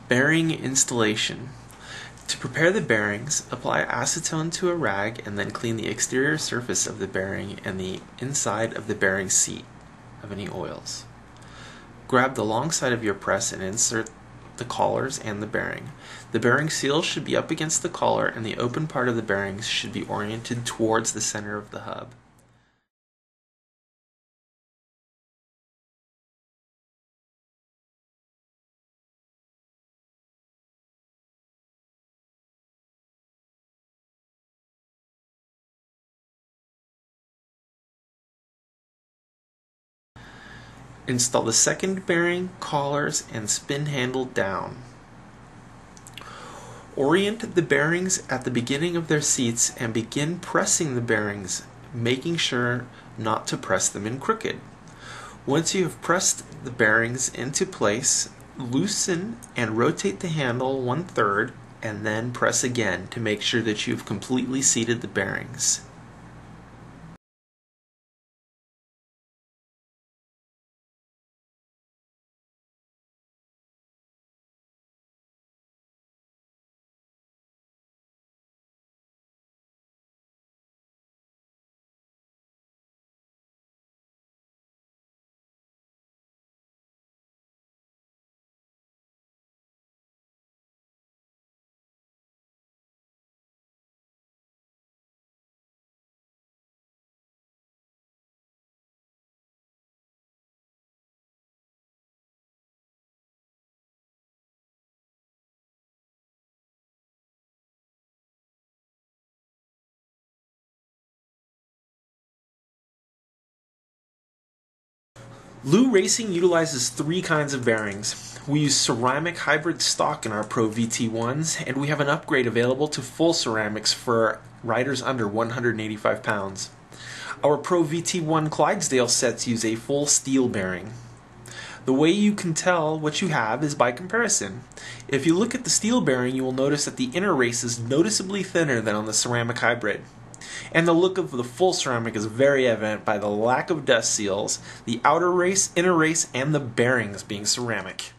Bearing installation. To prepare the bearings, apply acetone to a rag and then clean the exterior surface of the bearing and the inside of the bearing seat of any oils. Grab the long side of your press and insert the collars and the bearing. The bearing seal should be up against the collar and the open part of the bearings should be oriented towards the center of the hub. Install the second bearing, collars, and spin handle down. Orient the bearings at the beginning of their seats and begin pressing the bearings, making sure not to press them in crooked. Once you have pressed the bearings into place, loosen and rotate the handle 1/3 and then press again to make sure that you've completely seated the bearings. Lew Racing utilizes 3 kinds of bearings. We use ceramic hybrid stock in our Pro VT1s, and we have an upgrade available to full ceramics for riders under 185 pounds. Our Pro VT1 Clydesdale sets use a full steel bearing. The way you can tell what you have is by comparison. If you look at the steel bearing, you will notice that the inner race is noticeably thinner than on the ceramic hybrid. And the look of the full ceramic is very evident by the lack of dust seals, the outer race, inner race, and the bearings being ceramic.